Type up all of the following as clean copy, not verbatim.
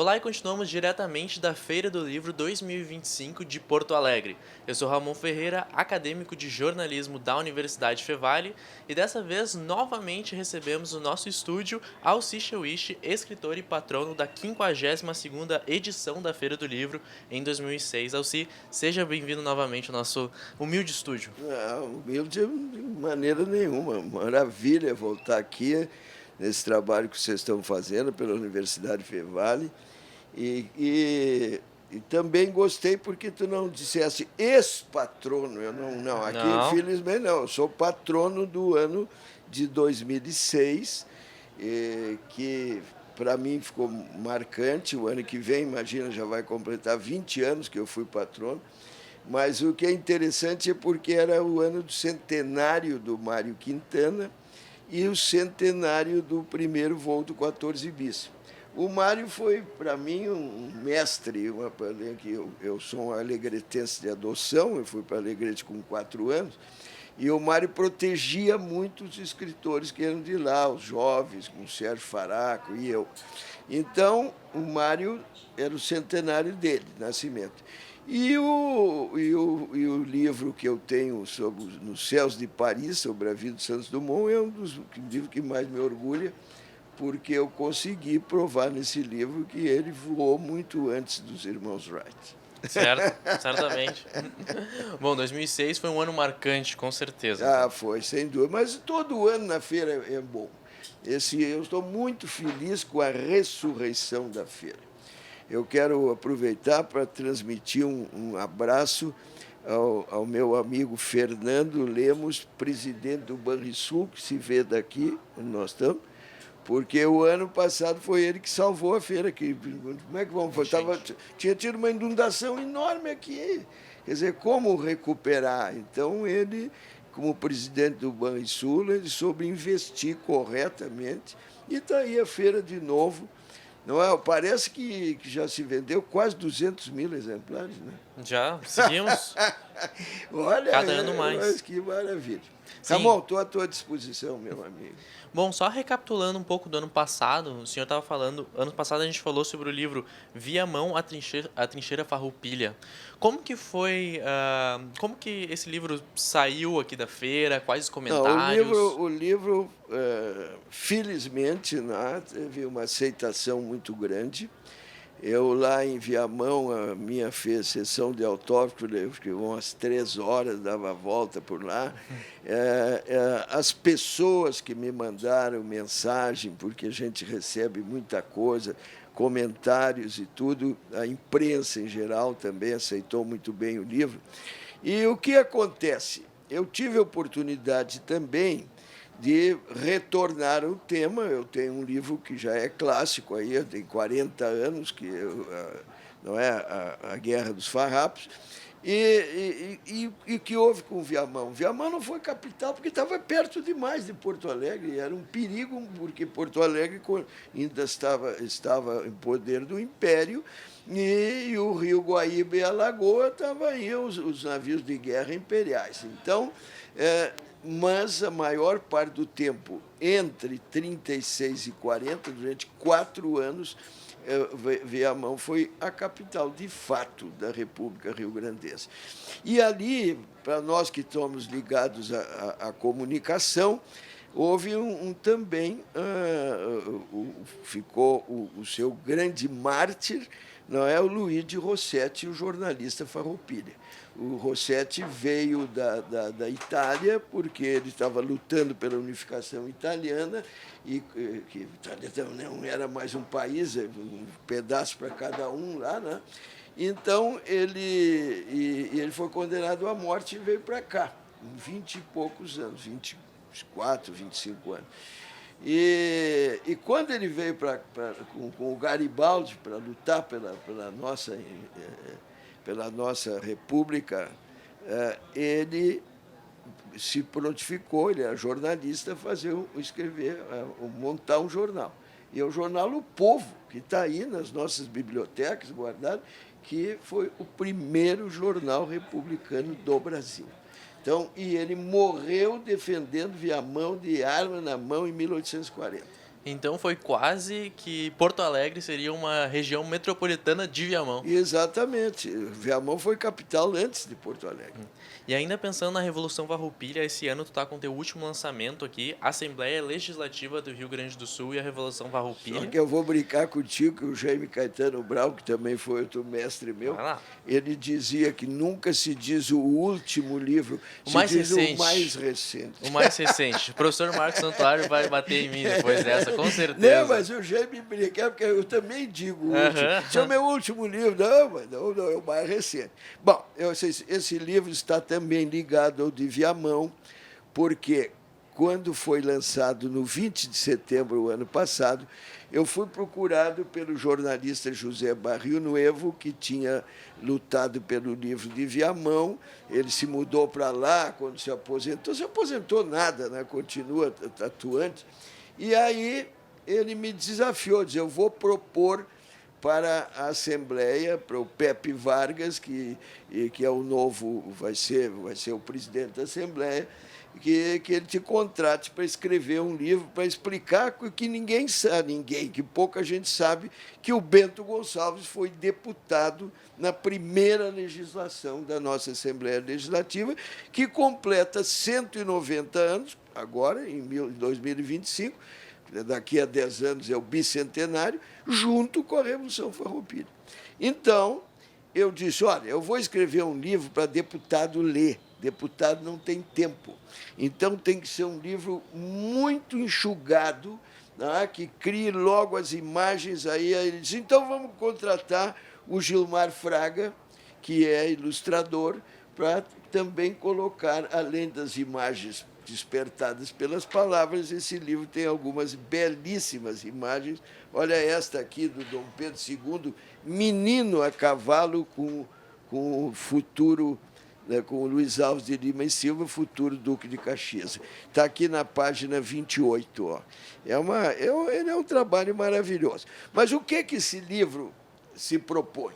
Olá e continuamos diretamente da Feira do Livro 2025 de Porto Alegre. Eu sou Ramon Ferreira, acadêmico de jornalismo da Universidade Fevale, e dessa vez novamente recebemos no nosso estúdio Alci Cheuishi, escritor e patrono da 52ª edição da Feira do Livro em 2006. Alci, seja bem-vindo novamente ao nosso humilde estúdio. Não, humilde de maneira nenhuma. Maravilha voltar aqui nesse trabalho que vocês estão fazendo pela Universidade Fevale. E também gostei porque tu não dissesse ex-patrono. Eu não, aqui Não, infelizmente não. Eu sou patrono do ano de 2006, que para mim ficou marcante. O ano que vem, imagina, já vai completar 20 anos que eu fui patrono. Mas o que é interessante é porque era o ano do centenário do Mário Quintana e o centenário do primeiro voo do 14 bis. O Mário foi, para mim, um mestre. Eu sou um alegretense de adoção, eu fui para Alegrete com 4 anos, e o Mário protegia muito os escritores que eram de lá, os jovens, como o Sérgio Faraco e eu. Então, o Mário era o centenário dele, nascimento. E o livro que eu tenho sobre Nos Céus de Paris, sobre a vida de Santos Dumont, é um dos livros que mais me orgulha, porque eu consegui provar nesse livro que ele voou muito antes dos irmãos Wright. certo, certamente. Bom, 2006 foi um ano marcante, com certeza, então. Ah, foi, sem dúvida. Mas todo ano na feira é bom. Eu estou muito feliz com a ressurreição da feira. Eu quero aproveitar para transmitir um abraço ao meu amigo Fernando Lemos, presidente do Banrisul, que se vê daqui, onde nós estamos, porque o ano passado foi ele que salvou a feira. Como é que vamos fazer? Gente, Tinha tido uma inundação enorme aqui. Quer dizer, como recuperar? Então, ele, como presidente do Banrisul, ele soube investir corretamente. E está aí a feira de novo. Não é? Parece que já se vendeu quase 200 mil exemplares, né? já seguimos Olha, cada ano mais. mas que maravilha. Sim. Ramon, estou à tua disposição, meu amigo. Bom, só recapitulando um pouco do ano passado, o senhor estava falando, ano passado a gente falou sobre o livro Viamão, a Trincheira Farroupilha. Como que foi, como que esse livro saiu aqui da feira, quais os Não, comentários? o livro felizmente, né, teve uma aceitação muito grande. Eu lá em Viamão, a minha fez sessão de autógrafo, eu fiquei umas 3 horas, dava a volta por lá. As pessoas que me mandaram mensagem, porque a gente recebe muita coisa, comentários e tudo, a imprensa em geral também aceitou muito bem o livro. E o que acontece? Eu tive a oportunidade também de retornar ao tema. Eu tenho um livro que já é clássico, aí, tem 40 anos, não é a Guerra dos Farrapos, e que houve com Viamão? Viamão não foi capital porque estava perto demais de Porto Alegre, era um perigo, porque Porto Alegre ainda estava em poder do Império, e o Rio Guaíba e a Lagoa estavam aí os navios de guerra imperiais. Então, mas a maior parte do tempo, entre 36 e 40, durante 4 anos, Viamão foi a capital, de fato, da República Rio-Grandense. E ali, para nós que estamos ligados à comunicação, houve também, ficou o seu grande mártir, não é, o Luigi Rossetti, o jornalista Farroupilha. O Rossetti veio da Itália porque ele estava lutando pela unificação italiana, e que a Itália não era mais um país, um pedaço para cada um lá, né? Então, ele foi condenado à morte e veio para cá, com 20 e poucos anos, 24, 25 anos. E quando ele veio com o Garibaldi para lutar pela nossa república, ele se prontificou, ele era jornalista, a escrever, montar um jornal. E é o jornal O Povo, que está aí nas nossas bibliotecas guardado, que foi o primeiro jornal republicano do Brasil. Então, e ele morreu defendendo Viamão de arma na mão em 1840. Então foi quase que Porto Alegre seria uma região metropolitana de Viamão. Exatamente. Viamão foi capital antes de Porto Alegre. E ainda pensando na Revolução Farroupilha, esse ano tu tá com teu último lançamento aqui, Assembleia Legislativa do Rio Grande do Sul e a Revolução Só Farroupilha. que eu vou brincar contigo que o Jaime Caetano Brau, que também foi outro mestre meu, Vai lá. ele dizia que nunca se diz o último livro, O se mais diz recente. o mais recente. O mais recente. O professor Marcos Santuário vai bater em mim depois dessa, com Não, certeza. mas o Jaime brinca, porque eu também digo o último. Aham. Esse é o meu último livro. Não, mas não, é o mais recente. Bom, esse livro está também ligado ao de Viamão, porque quando foi lançado no 20 de setembro do ano passado, eu fui procurado pelo jornalista José Barril Nuevo, que tinha lutado pelo livro de Viamão. Ele se mudou para lá quando se aposentou nada, né? Continua atuante. E aí ele me desafiou, disse, eu vou propor para a Assembleia, para o Pepe Vargas, que é o novo, vai ser o presidente da Assembleia, que ele te contrate para escrever um livro para explicar que ninguém sabe, que pouca gente sabe, que o Bento Gonçalves foi deputado na primeira legislação da nossa Assembleia Legislativa, que completa 190 anos, agora, em 2025, daqui a 10 anos é o bicentenário, junto com a Revolução Farroupilha. Então, eu disse, olha, eu vou escrever um livro para deputado ler. Deputado não tem tempo. Então, tem que ser um livro muito enxugado, né, que crie logo as imagens. Aí ele disse, então vamos contratar o Gilmar Fraga, que é ilustrador, para também colocar, além das imagens despertadas pelas palavras, esse livro tem algumas belíssimas imagens. Olha esta aqui do Dom Pedro II, menino a cavalo com o futuro, né, com o Luiz Alves de Lima e Silva, futuro Duque de Caxias. Está aqui na página 28. Ó. Ele é um trabalho maravilhoso. Mas o que esse livro se propõe?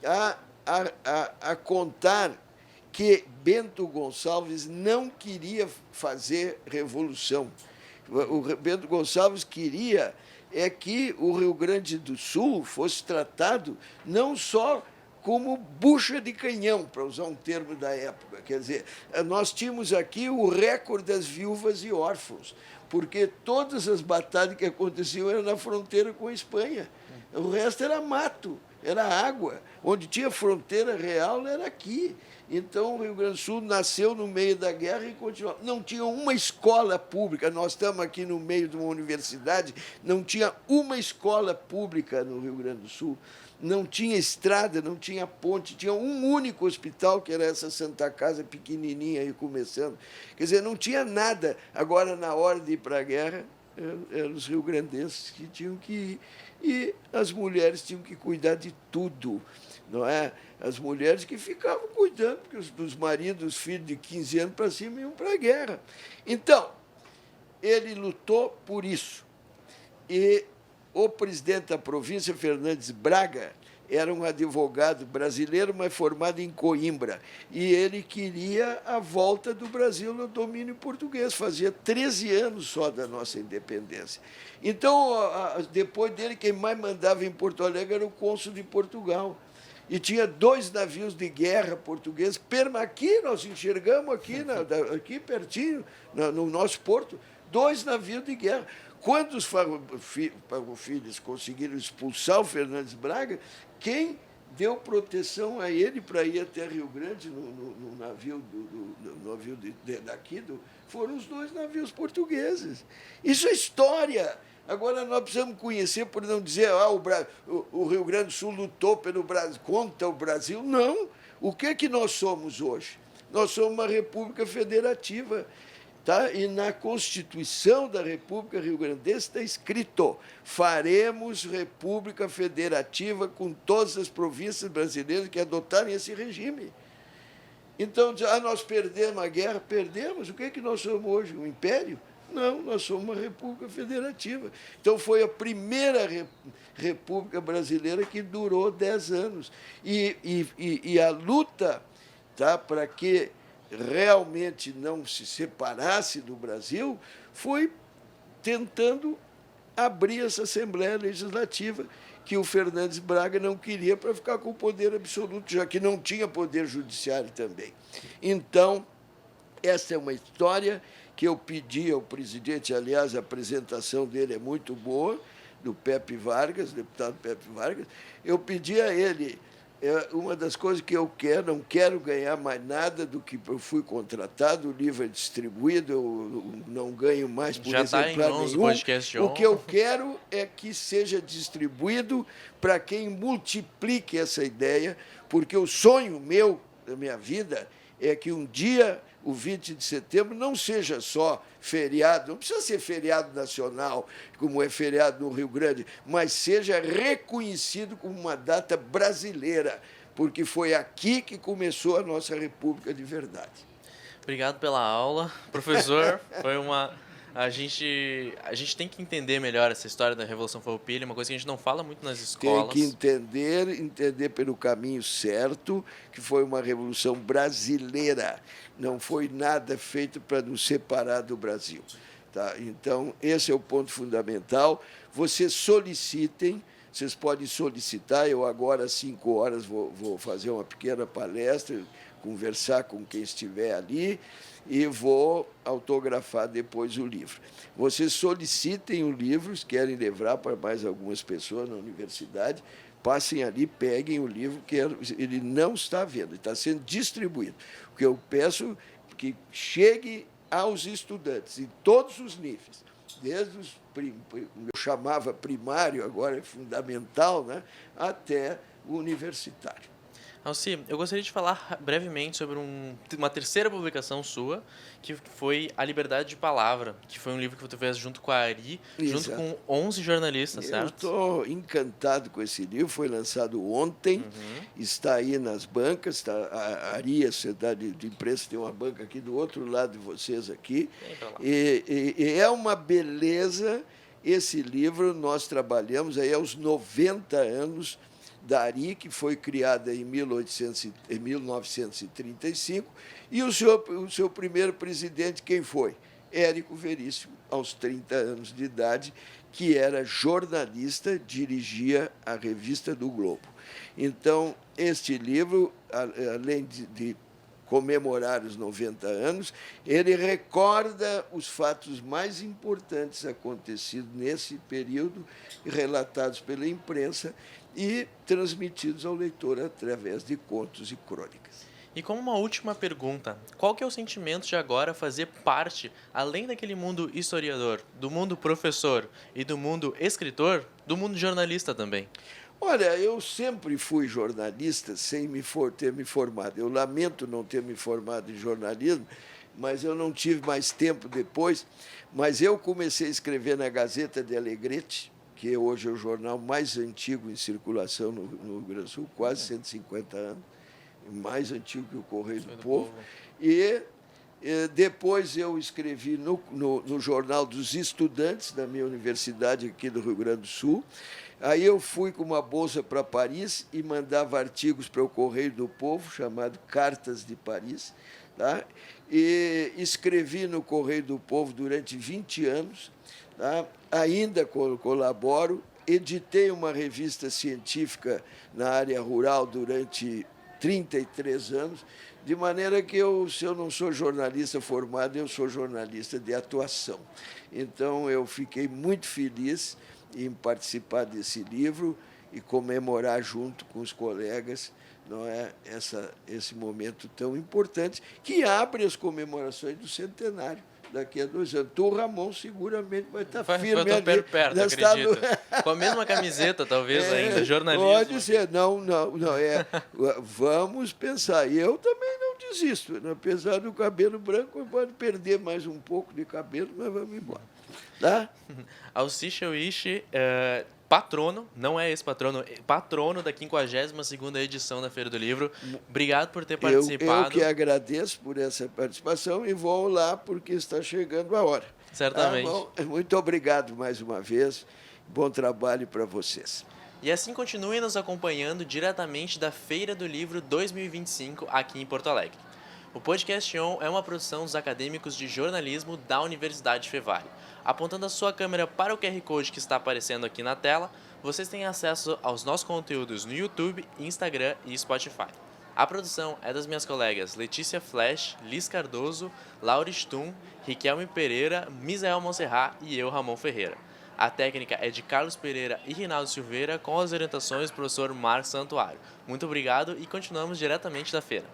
A contar que Bento Gonçalves não queria fazer revolução. O Bento Gonçalves queria que o Rio Grande do Sul fosse tratado não só como bucha de canhão, para usar um termo da época. Quer dizer, nós tínhamos aqui o recorde das viúvas e órfãos, porque todas as batalhas que aconteciam eram na fronteira com a Espanha. O resto era mato, era água. Onde tinha fronteira real era aqui. Então, o Rio Grande do Sul nasceu no meio da guerra e continuou. Não tinha uma escola pública. Nós estamos aqui no meio de uma universidade, não tinha uma escola pública no Rio Grande do Sul. Não tinha estrada, não tinha ponte, tinha um único hospital, que era essa Santa Casa pequenininha aí começando. Quer dizer, não tinha nada. Agora, na hora de ir para a guerra, eram os rio-grandenses que tinham que ir. E as mulheres tinham que cuidar de tudo, não é? As mulheres que ficavam cuidando, porque os maridos, os filhos de 15 anos para cima iam para a guerra. Então, ele lutou por isso. E o presidente da província, Fernandes Braga, era um advogado brasileiro, mas formado em Coimbra. E ele queria a volta do Brasil no domínio português. Fazia 13 anos só da nossa independência. Então, depois dele, quem mais mandava em Porto Alegre era o cônsul de Portugal. E tinha 2 navios de guerra portugueses. Aqui, nós enxergamos aqui pertinho, no nosso porto, 2 navios de guerra. Quando os farroupilhas conseguiram expulsar o Fernandes Braga, quem deu proteção a ele para ir até Rio Grande no navio, daqui, foram os 2 navios portugueses. Isso é história. Agora nós precisamos conhecer, por não dizer o Rio Grande do Sul lutou pelo Brasil, contra o Brasil. Não. O que é que nós somos hoje? Nós somos uma república federativa. Tá? E na Constituição da República Rio-Grandense está escrito: faremos república federativa com todas as províncias brasileiras que adotarem esse regime. Então, nós perdemos a guerra, perdemos. O que é que nós somos hoje? Um império? Não, nós somos uma república federativa. Então, foi a primeira república brasileira que durou 10 anos. E a luta, tá, para que realmente não se separasse do Brasil, foi tentando abrir essa Assembleia Legislativa que o Fernandes Braga não queria para ficar com o poder absoluto, já que não tinha poder judiciário também. Então, essa é uma história que eu pedi ao presidente, aliás, a apresentação dele é muito boa, do Pepe Vargas, deputado Pepe Vargas. Eu pedi a ele, uma das coisas que eu quero, não quero ganhar mais nada do que eu fui contratado, o livro é distribuído, eu não ganho mais por Já está em mãos do podcast. O que eu quero é que seja distribuído para quem multiplique essa ideia, porque o sonho meu, da minha vida, é que um dia o 20 de setembro não seja só feriado, não precisa ser feriado nacional, como é feriado no Rio Grande, mas seja reconhecido como uma data brasileira, porque foi aqui que começou a nossa República de verdade. Obrigado pela aula, professor. Foi uma... A gente tem que entender melhor essa história da Revolução Farroupilha, uma coisa que a gente não fala muito nas escolas. Tem que entender pelo caminho certo, que foi uma revolução brasileira. Não foi nada feito para nos separar do Brasil. Tá? Então, esse é o ponto fundamental. Vocês solicitem, vocês podem solicitar. Eu agora, às 5 horas, vou fazer uma pequena palestra, conversar com quem estiver ali, e vou autografar depois o livro. Vocês solicitem o livro, se querem levar para mais algumas pessoas na universidade, passem ali, peguem o livro, que ele não está à venda, está sendo distribuído. O que eu peço é que chegue aos estudantes, em todos os níveis, desde os eu chamava primário, agora é fundamental, né, até o universitário. Alci, eu gostaria de falar brevemente sobre uma terceira publicação sua, que foi A Liberdade de Palavra, que foi um livro que você fez junto com a Ari, junto com 11 jornalistas, certo? Eu estou encantado com esse livro, foi lançado ontem, está aí nas bancas, a Ari, a Sociedade de Imprensa, tem uma banca aqui do outro lado de vocês aqui, e é uma beleza esse livro. Nós trabalhamos aí aos 90 anos da Ari, que foi criada em 1935, e o seu primeiro presidente, quem foi? Érico Veríssimo, aos 30 anos de idade, que era jornalista, dirigia a revista do Globo. Então, este livro, além de comemorar os 90 anos, ele recorda os fatos mais importantes acontecidos nesse período, relatados pela imprensa, e transmitidos ao leitor através de contos e crônicas. E como uma última pergunta, qual que é o sentimento de agora fazer parte, além daquele mundo historiador, do mundo professor e do mundo escritor, do mundo jornalista também? Olha, eu sempre fui jornalista sem ter me formado. Eu lamento não ter me formado em jornalismo, mas eu não tive mais tempo depois. Mas eu comecei a escrever na Gazeta de Alegrete, que hoje é o jornal mais antigo em circulação no Rio Grande do Sul, quase 150 anos, mais antigo que o Correio do Povo. E depois eu escrevi no Jornal dos Estudantes, da minha universidade aqui do Rio Grande do Sul. Aí eu fui com uma bolsa para Paris e mandava artigos para o Correio do Povo, chamado Cartas de Paris. Tá? E escrevi no Correio do Povo durante 20 anos. Tá? Ainda colaboro, editei uma revista científica na área rural durante 33 anos, de maneira que se eu não sou jornalista formado, eu sou jornalista de atuação. Então, eu fiquei muito feliz em participar desse livro e comemorar junto com os colegas, não é, esse momento tão importante, que abre as comemorações do centenário. Daqui a 2 anos. Tu, Ramon, seguramente vai estar firme ali. Perto, acredito. Com a mesma camiseta, talvez, ainda, jornalismo. Pode ser. Não. Vamos pensar. E eu também não desisto. Né? Apesar do cabelo branco, pode perder mais um pouco de cabelo, mas vamos embora. Tá? Alci Cheuishi, patrono, não é ex-patrono, patrono da 52ª edição da Feira do Livro. Obrigado por ter participado. Eu que agradeço por essa participação e vou lá porque está chegando a hora. Certamente. Muito obrigado mais uma vez. Bom trabalho para vocês. E assim continuem nos acompanhando diretamente da Feira do Livro 2025 aqui em Porto Alegre. O Podcast On é uma produção dos acadêmicos de jornalismo da Universidade Fevale. Apontando a sua câmera para o QR Code que está aparecendo aqui na tela, vocês têm acesso aos nossos conteúdos no YouTube, Instagram e Spotify. A produção é das minhas colegas Letícia Flash, Liz Cardoso, Laura Stum, Riquelme Pereira, Misael Monserrat e eu, Ramon Ferreira. A técnica é de Carlos Pereira e Rinaldo Silveira, com as orientações do professor Marcos Santuário. Muito obrigado e continuamos diretamente da feira.